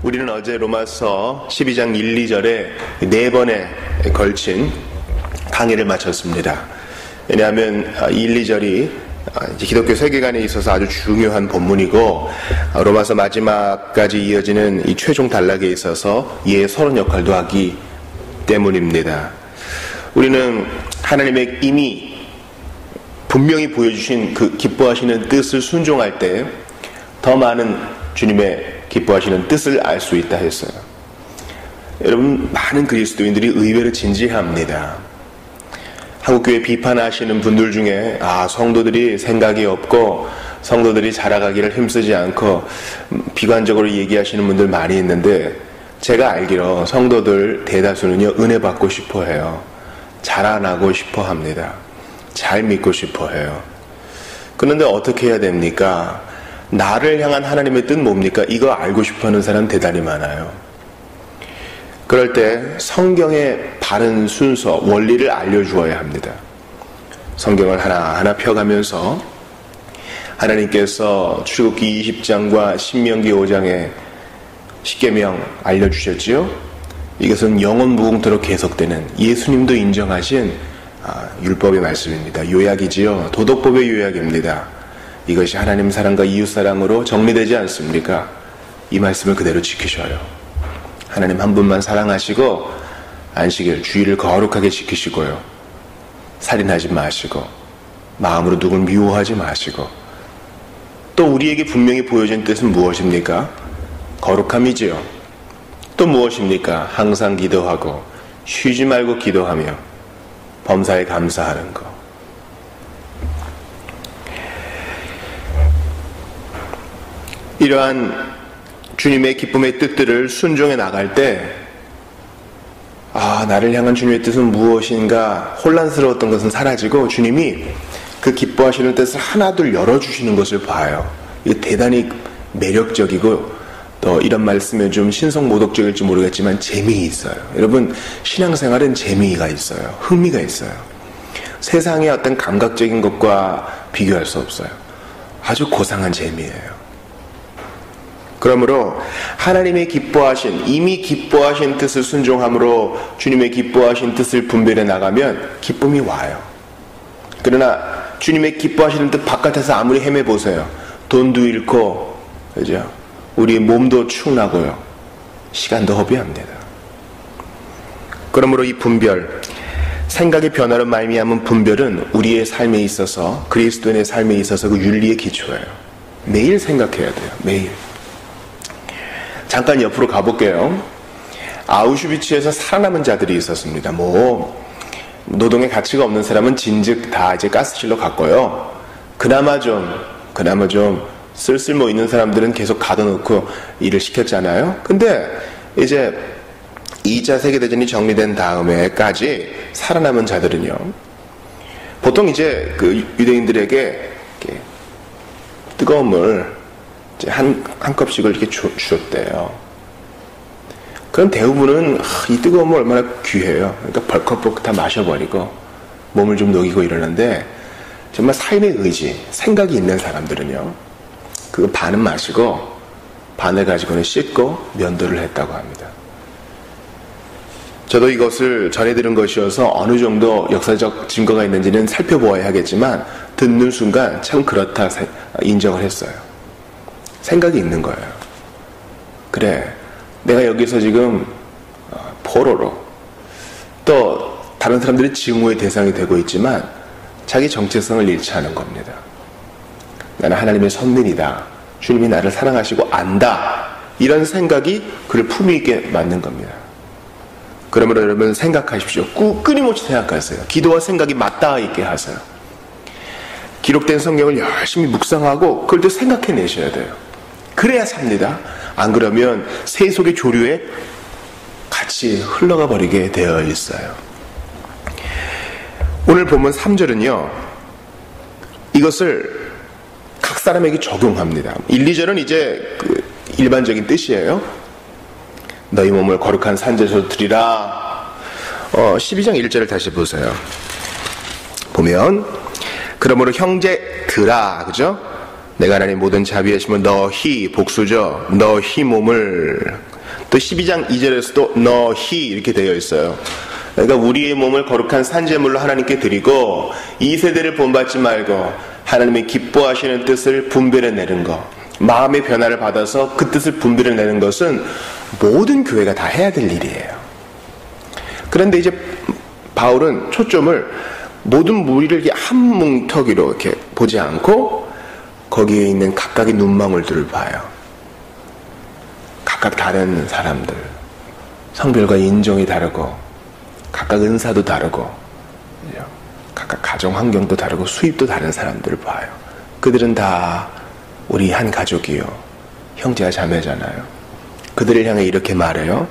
우리는 어제 로마서 12장 1, 2절에 4번에 걸친 강의를 마쳤습니다. 왜냐하면 1, 2절이 기독교 세계관에 있어서 아주 중요한 본문이고 로마서 마지막까지 이어지는 이 최종 단락에 있어서 이의 서론 역할도 하기 때문입니다. 우리는 하나님의 이미 분명히 보여주신 그 기뻐하시는 뜻을 순종할 때 더 많은 주님의 기뻐하시는 뜻을 알 수 있다 했어요. 여러분, 많은 그리스도인들이 의외로 진지합니다. 한국교회 비판하시는 분들 중에 성도들이 생각이 없고 성도들이 자라가기를 힘쓰지 않고 비관적으로 얘기하시는 분들 많이 있는데, 제가 알기로 성도들 대다수는요, 은혜 받고 싶어 해요. 자라나고 싶어 합니다. 잘 믿고 싶어 해요. 그런데 어떻게 해야 됩니까? 나를 향한 하나님의 뜻 뭡니까? 이거 알고 싶어하는 사람 대단히 많아요. 그럴 때 성경의 바른 순서, 원리를 알려주어야 합니다. 성경을 하나하나 펴가면서 하나님께서 출애굽기 20장과 신명기 5장에 십계명 알려주셨지요. 이것은 영원 무궁토록 계속되는 예수님도 인정하신 율법의 말씀입니다. 요약이지요. 도덕법의 요약입니다. 이것이 하나님 사랑과 이웃 사랑으로 정리되지 않습니까? 이 말씀을 그대로 지키셔요. 하나님 한 분만 사랑하시고 안식일, 주일을 거룩하게 지키시고요. 살인하지 마시고 마음으로 누굴 미워하지 마시고, 또 우리에게 분명히 보여진 뜻은 무엇입니까? 거룩함이지요. 또 무엇입니까? 항상 기도하고 쉬지 말고 기도하며 범사에 감사하는 것. 이러한 주님의 기쁨의 뜻들을 순종해 나갈 때 나를 향한 주님의 뜻은 무엇인가 혼란스러웠던 것은 사라지고 주님이 그 기뻐하시는 뜻을 하나둘 열어주시는 것을 봐요. 이게 대단히 매력적이고, 또 이런 말 쓰면 좀 신성모독적일지 모르겠지만 재미있어요. 여러분, 신앙생활은 재미가 있어요. 흥미가 있어요. 세상의 어떤 감각적인 것과 비교할 수 없어요. 아주 고상한 재미예요. 그러므로 하나님의 기뻐하신, 이미 기뻐하신 뜻을 순종함으로 주님의 기뻐하신 뜻을 분별해 나가면 기쁨이 와요. 그러나 주님의 기뻐하시는 뜻 바깥에서 아무리 헤매보세요. 돈도 잃고, 그죠? 우리 몸도 축나고요. 시간도 허비합니다. 그러므로 이 분별, 생각의 변화로 말미암은 분별은 우리의 삶에 있어서, 그리스도인의 삶에 있어서 그 윤리의 기초예요. 매일 생각해야 돼요. 매일. 잠깐 옆으로 가볼게요. 아우슈비츠에서 살아남은 자들이 있었습니다. 노동의 가치가 없는 사람은 진즉 다 이제 가스실로 갔고요. 그나마 좀 쓸쓸모 있는 사람들은 계속 가둬놓고 일을 시켰잖아요. 근데 이제 2차 세계대전이 정리된 다음에까지 살아남은 자들은요, 보통 이제 그 유대인들에게 뜨거운 물 한 컵씩을 이렇게 주셨대요. 그럼 대부분은 이 뜨거운 물 얼마나 귀해요. 그러니까 벌컥벌컥 다 마셔버리고 몸을 좀 녹이고 이러는데, 정말 삶의 의지, 생각이 있는 사람들은요, 그 반은 마시고 반을 가지고는 씻고 면도를 했다고 합니다. 저도 이것을 전해들은 것이어서 어느 정도 역사적 증거가 있는지는 살펴보아야 하겠지만, 듣는 순간 참 그렇다 인정을 했어요. 생각이 있는 거예요. 그래, 내가 여기서 지금 포로로, 또 다른 사람들이 증오의 대상이 되고 있지만 자기 정체성을 잃지 않은 겁니다. 나는 하나님의 선민이다. 주님이 나를 사랑하시고 안다. 이런 생각이 그를 품위 있게 만든 겁니다. 그러므로 여러분 생각하십시오. 끊임없이 생각하세요. 기도와 생각이 맞닿아 있게 하세요. 기록된 성경을 열심히 묵상하고 그걸 또 생각해내셔야 돼요. 그래야 삽니다. 안 그러면 세속의 조류에 같이 흘러가 버리게 되어 있어요. 오늘 본문 3절은요, 이것을 각 사람에게 적용합니다. 1, 2절은 이제 일반적인 뜻이에요. 너희 몸을 거룩한 산제소로 드리라. 12장 1절을 다시 보세요. 보면 그러므로 형제들아, 그죠? 내가 하나님 모든 자비하시면 너희, 복수죠. 너희 몸을 또 12장 2절에서도 너희 이렇게 되어 있어요. 그러니까 우리의 몸을 거룩한 산제물로 하나님께 드리고 이 세대를 본받지 말고 하나님의 기뻐하시는 뜻을 분별해내는 것, 마음의 변화를 받아서 그 뜻을 분별해내는 것은 모든 교회가 다 해야 될 일이에요. 그런데 이제 바울은 초점을 모든 무리를 이렇게 한 뭉텅이로 이렇게 보지 않고 거기에 있는 각각의 눈망울들을 봐요. 각각 다른 사람들, 성별과 인종이 다르고 각각 은사도 다르고 각각 가정 환경도 다르고 수입도 다른 사람들을 봐요. 그들은 다 우리 한 가족이요, 형제와 자매잖아요. 그들을 향해 이렇게 말해요.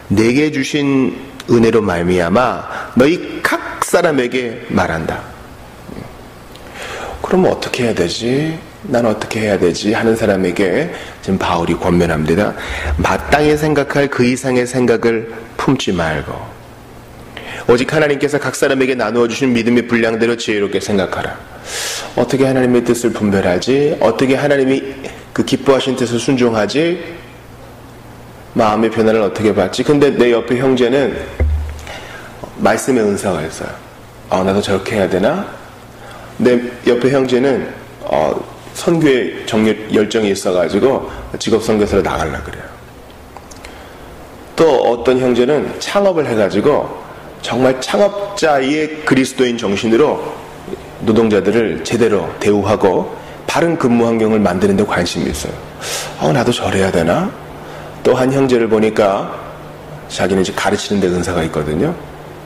내게 주신 은혜로 말미암아 너희 각 사람에게 말한다. 그러면 어떻게 해야 되지? 난 어떻게 해야 되지? 하는 사람에게 지금 바울이 권면합니다. 마땅히 생각할 그 이상의 생각을 품지 말고 오직 하나님께서 각 사람에게 나누어 주신 믿음의 분량대로 지혜롭게 생각하라. 어떻게 하나님의 뜻을 분별하지? 어떻게 하나님이 그 기뻐하신 뜻을 순종하지? 마음의 변화를 어떻게 받지? 근데 내 옆에 형제는 말씀의 은사가 있어요. 나도 저렇게 해야 되나? 내 옆에 형제는 선교에 열정이 있어가지고 직업 선교사로 나가려고 그래요. 또 어떤 형제는 창업을 해가지고 정말 창업자의 그리스도인 정신으로 노동자들을 제대로 대우하고 바른 근무 환경을 만드는 데 관심이 있어요. 나도 저래야 되나? 또 한 형제를 보니까 자기는 이제 가르치는 데 은사가 있거든요.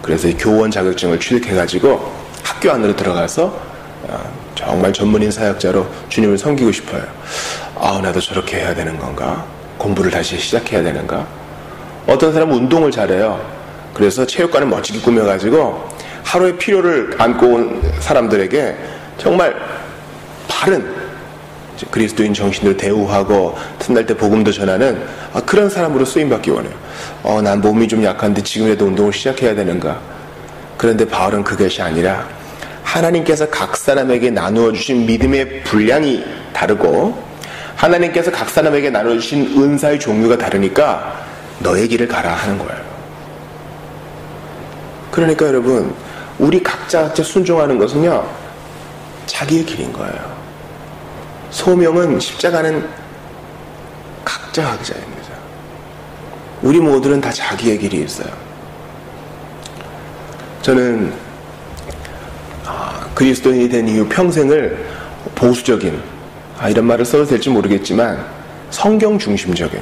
그래서 교원 자격증을 취득해가지고 학교 안으로 들어가서 정말 전문인 사역자로 주님을 섬기고 싶어요. 나도 저렇게 해야 되는 건가? 공부를 다시 시작해야 되는가? 어떤 사람은 운동을 잘해요. 그래서 체육관을 멋지게 꾸며가지고 하루의 피로를 안고 온 사람들에게 정말 바른 그리스도인 정신으로 대우하고 틈날 때 복음도 전하는 그런 사람으로 쓰임받기 원해요. 난 몸이 좀 약한데 지금이라도 운동을 시작해야 되는가? 그런데 바울은 그것이 아니라 하나님께서 각 사람에게 나누어 주신 믿음의 분량이 다르고 하나님께서 각 사람에게 나누어 주신 은사의 종류가 다르니까 너의 길을 가라 하는 거예요. 그러니까 여러분, 우리 각자 순종하는 것은요, 자기의 길인 거예요. 소명은 십자가는 각자 각자입니다. 우리 모두는 다 자기의 길이 있어요. 저는 그리스도인이 된 이후 평생을 보수적인, 이런 말을 써도 될지 모르겠지만 성경 중심적인,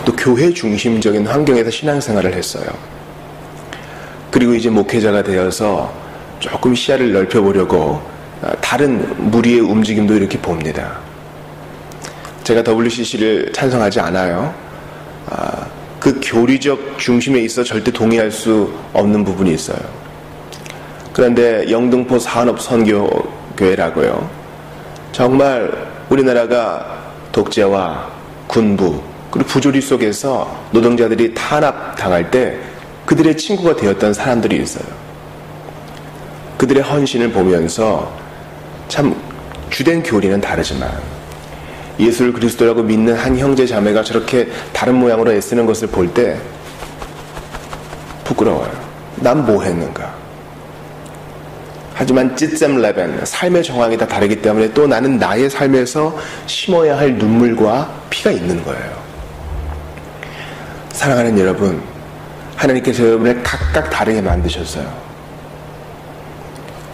또 교회 중심적인 환경에서 신앙생활을 했어요. 그리고 이제 목회자가 되어서 조금 시야를 넓혀보려고 다른 무리의 움직임도 이렇게 봅니다. 제가 WCC를 찬성하지 않아요. 그 교리적 중심에 있어 절대 동의할 수 없는 부분이 있어요. 그런데 영등포 산업선교교회라고요. 정말 우리나라가 독재와 군부 그리고 부조리 속에서 노동자들이 탄압당할 때 그들의 친구가 되었던 사람들이 있어요. 그들의 헌신을 보면서 참 주된 교리는 다르지만 예수를 그리스도라고 믿는 한 형제 자매가 저렇게 다른 모양으로 애쓰는 것을 볼 때 부끄러워요. 난 뭐 했는가? 하지만 찌셈 레벤, 삶의 정황이 다 다르기 때문에 또 나는 나의 삶에서 심어야 할 눈물과 피가 있는 거예요. 사랑하는 여러분, 하나님께서 여러분을 각각 다르게 만드셨어요.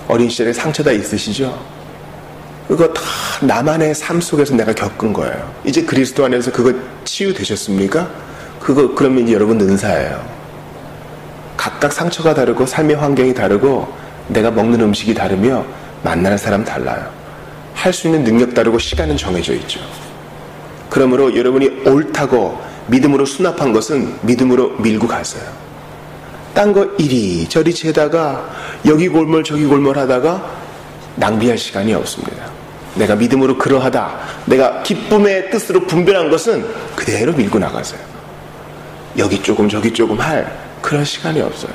어린 시절에 상처 다 있으시죠? 그거 다 나만의 삶 속에서 내가 겪은 거예요. 이제 그리스도 안에서 그거 치유되셨습니까? 그러면 이제 여러분 은사예요. 각각 상처가 다르고 삶의 환경이 다르고 내가 먹는 음식이 다르며 만나는 사람 달라요. 할 수 있는 능력 다르고 시간은 정해져 있죠. 그러므로 여러분이 옳다고 믿음으로 수납한 것은 믿음으로 밀고 가세요. 딴 거 이리저리 재다가 여기 골몰 저기 골몰 하다가 낭비할 시간이 없습니다. 내가 믿음으로 그러하다, 내가 기쁨의 뜻으로 분별한 것은 그대로 밀고 나가세요. 여기 조금 저기 조금 할 그런 시간이 없어요.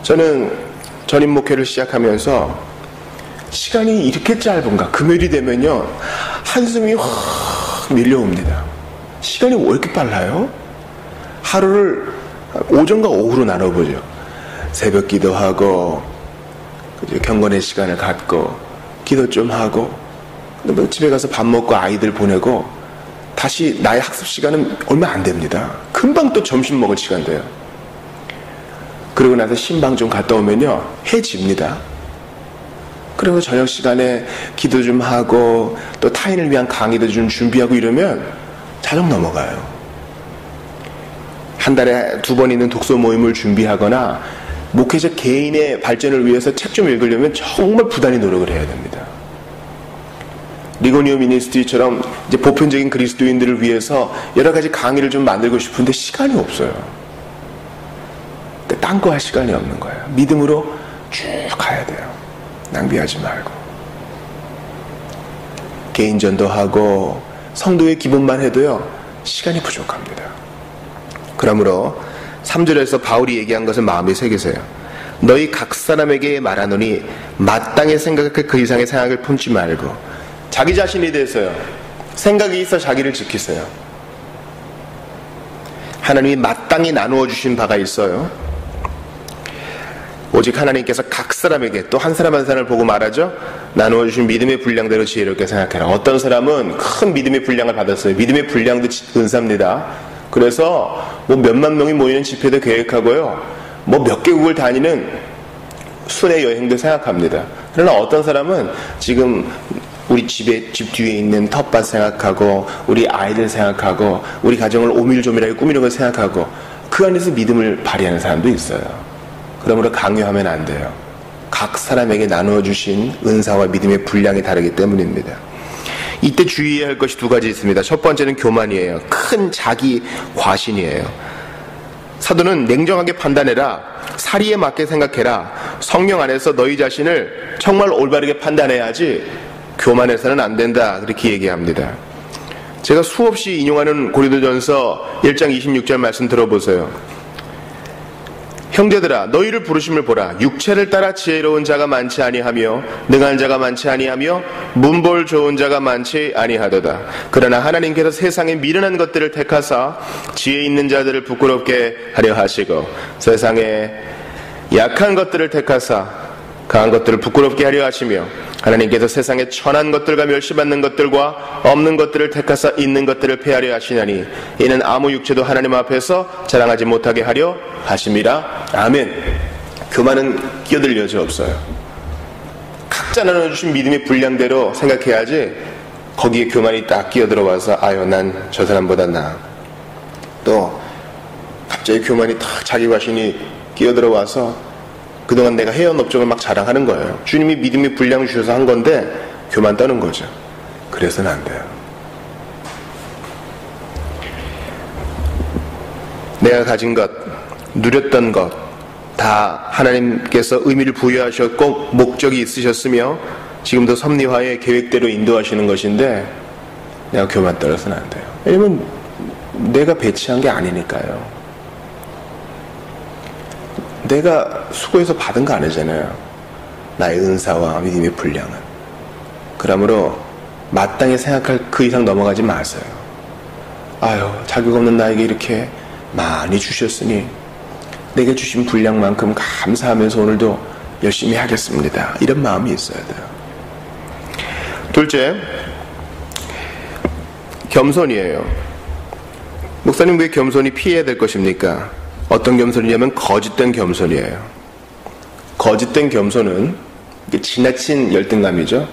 저는 전임 목회를 시작하면서 시간이 이렇게 짧은가, 금요일이 되면요 한숨이 확 밀려옵니다. 시간이 왜 이렇게 빨라요? 하루를 오전과 오후로 나눠보죠. 새벽 기도하고 경건의 시간을 갖고 기도 좀 하고 집에 가서 밥 먹고 아이들 보내고 다시 나의 학습 시간은 얼마 안 됩니다. 금방 또 점심 먹을 시간 돼요. 그러고 나서 신방 좀 갔다 오면요 해 집니다. 그리고 저녁 시간에 기도 좀 하고 또 타인을 위한 강의도 좀 준비하고 이러면 자정 넘어가요. 한 달에 2번 있는 독서 모임을 준비하거나 목회자 개인의 발전을 위해서 책 좀 읽으려면 정말 부단히 노력을 해야 됩니다. 리고니오 미니스트리처럼 이제 보편적인 그리스도인들을 위해서 여러 가지 강의를 좀 만들고 싶은데 시간이 없어요. 딴 거 할 시간이 없는 거예요. 믿음으로 쭉 가야 돼요. 낭비하지 말고. 개인전도 하고 성도의 기본만 해도요 시간이 부족합니다. 그러므로 3절에서 바울이 얘기한 것을 마음에 새기세요. 너희 각 사람에게 말하노니 마땅히 생각할 그 이상의 생각을 품지 말고 자기 자신에 대해서요 생각이 있어 자기를 지키세요. 하나님이 마땅히 나누어 주신 바가 있어요. 오직 하나님께서 각 사람에게 또 한 사람 한 사람을 보고 말하죠. 나누어 주신 믿음의 분량대로 지혜롭게 생각해라. 어떤 사람은 큰 믿음의 분량을 받았어요. 믿음의 분량도 은사입니다. 그래서 뭐 몇만 명이 모이는 집회도 계획하고요 뭐 몇 개국을 다니는 순회 여행도 생각합니다. 그러나 어떤 사람은 지금 우리 집 뒤에 있는 텃밭 생각하고 우리 아이들 생각하고 우리 가정을 오밀조밀하게 꾸미는 걸 생각하고 그 안에서 믿음을 발휘하는 사람도 있어요. 그러므로 강요하면 안 돼요. 각 사람에게 나누어 주신 은사와 믿음의 분량이 다르기 때문입니다. 이때 주의해야 할 것이 2가지 있습니다. 첫 번째는 교만이에요. 큰 자기 과신이에요. 사도는 냉정하게 판단해라. 사리에 맞게 생각해라. 성령 안에서 너희 자신을 정말 올바르게 판단해야지 교만해서는 안 된다. 그렇게 얘기합니다. 제가 수없이 인용하는 고린도전서 1장 26절 말씀 들어보세요. 형제들아 너희를 부르심을 보라. 육체를 따라 지혜로운 자가 많지 아니하며 능한 자가 많지 아니하며 문볼 좋은 자가 많지 아니하도다. 그러나 하나님께서 세상에 미련한 것들을 택하사 지혜 있는 자들을 부끄럽게 하려 하시고 세상에 약한 것들을 택하사 강한 것들을 부끄럽게 하려 하시며 하나님께서 세상에 천한 것들과 멸시받는 것들과 없는 것들을 택하사 있는 것들을 폐하려 하시나니 이는 아무 육체도 하나님 앞에서 자랑하지 못하게 하려 하심이라. 아멘. 교만은 끼어들 여지 없어요. 각자 나눠주신 믿음의 분량대로 생각해야지 거기에 교만이 딱 끼어들어와서 아유 난 저 사람보다 나아. 또 갑자기 교만이 딱 자기 자신이 끼어들어와서 그동안 내가 해온 업적을 막 자랑하는 거예요. 주님이 믿음의 분량을 주셔서 한 건데 교만 떠는 거죠. 그래서는 안 돼요. 내가 가진 것, 누렸던 것 다 하나님께서 의미를 부여하셨고 목적이 있으셨으며 지금도 섭리화의 계획대로 인도하시는 것인데 내가 교만 떨어서는 안 돼요. 왜냐면 내가 배치한 게 아니니까요. 내가 수고해서 받은 거 아니잖아요. 나의 은사와 믿음의 분량은. 그러므로 마땅히 생각할 그 이상 넘어가지 마세요. 아유 자격 없는 나에게 이렇게 많이 주셨으니 내게 주신 분량만큼 감사하면서 오늘도 열심히 하겠습니다. 이런 마음이 있어야 돼요. 둘째, 겸손이에요. 목사님 왜 겸손이 피해야 될 것입니까? 어떤 겸손이냐면 거짓된 겸손이에요. 거짓된 겸손은 지나친 열등감이죠.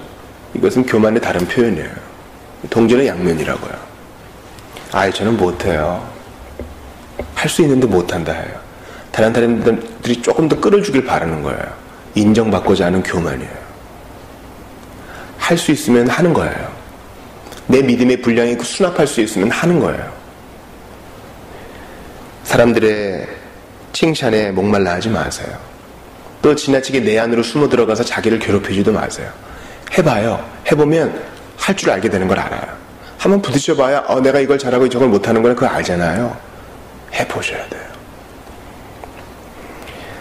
이것은 교만의 다른 표현이에요. 동전의 양면이라고요. 아이 저는 못해요. 할 수 있는데 못한다 해요. 다른 사람들이 조금 더 끌어주길 바라는 거예요. 인정받고자 하는 교만이에요. 할 수 있으면 하는 거예요. 내 믿음의 분량이 수납할 수 있으면 하는 거예요. 사람들의 칭찬에 목말라 하지 마세요. 또 지나치게 내 안으로 숨어 들어가서 자기를 괴롭히지도 마세요. 해봐요. 해보면 할 줄 알게 되는 걸 알아요. 한번 부딪혀봐야 내가 이걸 잘하고 저걸 못하는 걸 그걸 알잖아요. 해보셔야 돼요.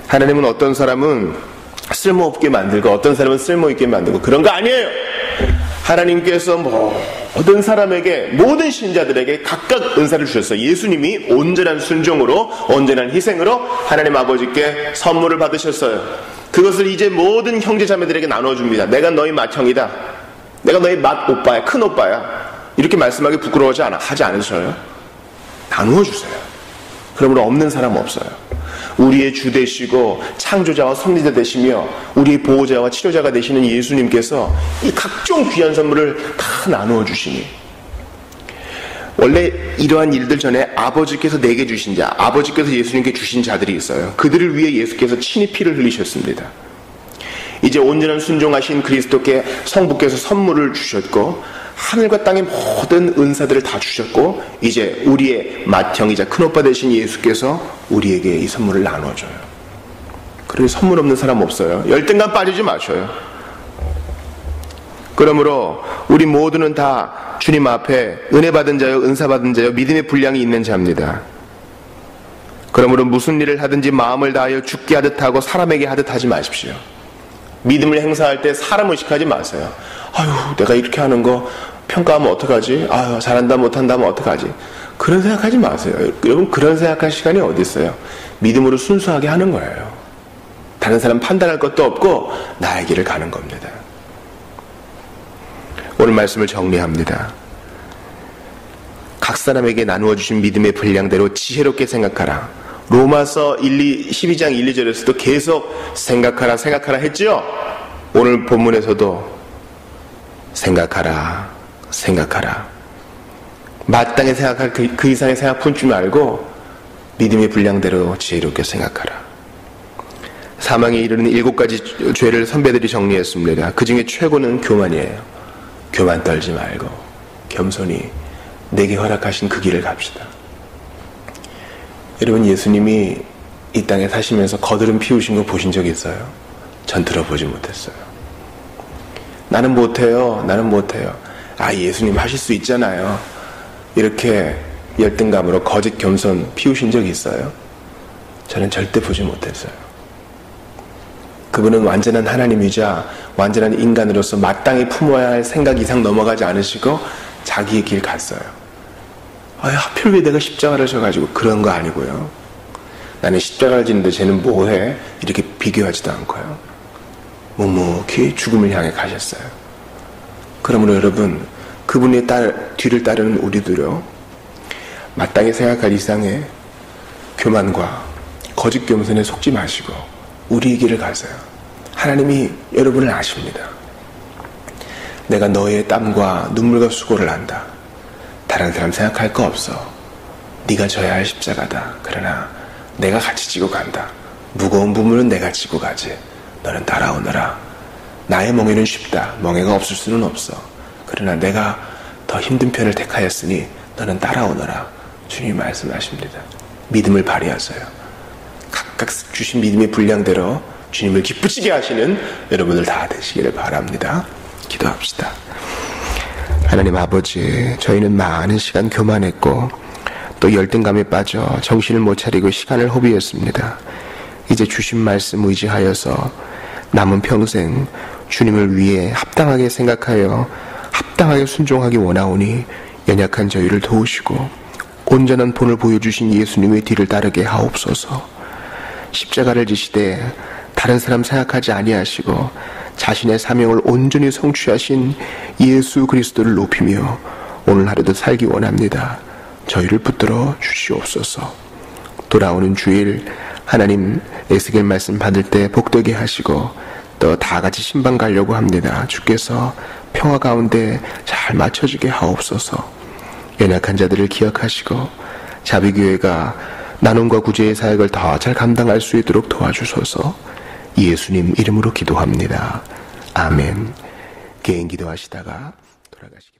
하나님은 어떤 사람은 쓸모없게 만들고 어떤 사람은 쓸모있게 만들고 그런 거 아니에요. 하나님께서 모든 사람에게, 모든 신자들에게 각각 은사를 주셨어요. 예수님이 온전한 순종으로, 온전한 희생으로 하나님 아버지께 선물을 받으셨어요. 그것을 이제 모든 형제 자매들에게 나눠줍니다. 내가 너희 맏형이다. 내가 너희 맏오빠야, 큰 오빠야. 이렇게 말씀하기 하지 않으셔요? 나누어 주세요. 그러므로 없는 사람 없어요. 우리의 주 되시고 창조자와 섭리자 되시며 우리의 보호자와 치료자가 되시는 예수님께서 이 각종 귀한 선물을 다 나누어 주시니, 원래 이러한 일들 전에 아버지께서 내게 주신 자, 아버지께서 예수님께 주신 자들이 있어요. 그들을 위해 예수께서 친히 피를 흘리셨습니다. 이제 온전한 순종하신 그리스도께 성부께서 선물을 주셨고 하늘과 땅의 모든 은사들을 다 주셨고, 이제 우리의 맏형이자 큰오빠 되신 예수께서 우리에게 이 선물을 나눠줘요. 그러니 선물 없는 사람 없어요. 열등감 빠지지 마셔요. 그러므로 우리 모두는 다 주님 앞에 은혜 받은 자요, 은사 받은 자요, 믿음의 분량이 있는 자입니다. 그러므로 무슨 일을 하든지 마음을 다하여 죽게 하듯 하고 사람에게 하듯 하지 마십시오. 믿음을 행사할 때 사람 의식하지 마세요. 아유, 내가 이렇게 하는 거 평가하면 어떡하지? 아유, 잘한다 못한다 하면 어떡하지? 그런 생각하지 마세요. 여러분, 그런 생각할 시간이 어디 있어요? 믿음으로 순수하게 하는 거예요. 다른 사람 판단할 것도 없고 나의 길을 가는 겁니다. 오늘 말씀을 정리합니다. 각 사람에게 나누어 주신 믿음의 분량대로 지혜롭게 생각하라. 로마서 12장 1, 2절에서도 계속 생각하라 했죠? 오늘 본문에서도 생각하라. 마땅히 생각할 그 이상의 생각 품지 말고 믿음의 분량대로 지혜롭게 생각하라. 사망에 이르는 7가지 죄를 선배들이 정리했습니다. 그 중에 최고는 교만이에요. 교만 떨지 말고 겸손히 내게 허락하신 그 길을 갑시다. 여러분, 예수님이 이 땅에 사시면서 거드름 피우신 거 보신 적 있어요? 전 들어보지 못했어요. 나는 못해요. 아, 예수님 하실 수 있잖아요. 이렇게 열등감으로 거짓 겸손 피우신 적이 있어요? 저는 절대 보지 못했어요. 그분은 완전한 하나님이자 완전한 인간으로서 마땅히 품어야 할 생각 이상 넘어가지 않으시고 자기의 길 갔어요. 아, 하필 왜 내가 십자가를 져가지고, 그런 거 아니고요. 나는 십자가를 지는데 쟤는 뭐해? 이렇게 비교하지도 않고요. 묵묵히 죽음을 향해 가셨어요. 그러므로 여러분, 그분의 뒤를 따르는 우리들요, 마땅히 생각할 이상의 교만과 거짓 겸손에 속지 마시고 우리의 길을 가세요. 하나님이 여러분을 아십니다. 내가 너의 땀과 눈물과 수고를 한다. 다른 사람 생각할 거 없어. 네가 져야 할 십자가다. 그러나 내가 같이 지고 간다. 무거운 부문은 내가 지고 가지. 너는 따라오너라. 나의 멍에는 쉽다. 멍에가 없을 수는 없어. 그러나 내가 더 힘든 편을 택하였으니 너는 따라오너라. 주님이 말씀하십니다. 믿음을 발휘하세요. 각각 주신 믿음의 분량대로 주님을 기쁘시게 하시는 여러분들 다 되시기를 바랍니다. 기도합시다. 하나님 아버지, 저희는 많은 시간 교만했고 또 열등감에 빠져 정신을 못 차리고 시간을 허비했습니다. 이제 주신 말씀 의지하여서 남은 평생 주님을 위해 합당하게 생각하여 합당하게 순종하기 원하오니 연약한 저희를 도우시고 온전한 본을 보여주신 예수님의 뒤를 따르게 하옵소서. 십자가를 지시되 다른 사람 생각하지 아니하시고 자신의 사명을 온전히 성취하신 예수 그리스도를 높이며 오늘 하루도 살기 원합니다. 저희를 붙들어 주시옵소서. 돌아오는 주일 하나님 에스겔 말씀 받을 때 복되게 하시고 또 다 같이 신방 가려고 합니다. 주께서 평화 가운데 잘 맞춰주게 하옵소서. 연약한 자들을 기억하시고 자비교회가 나눔과 구제의 사역을 더 잘 감당할 수 있도록 도와주소서. 예수님 이름으로 기도합니다. 아멘. 개인 기도하시다가 돌아가시기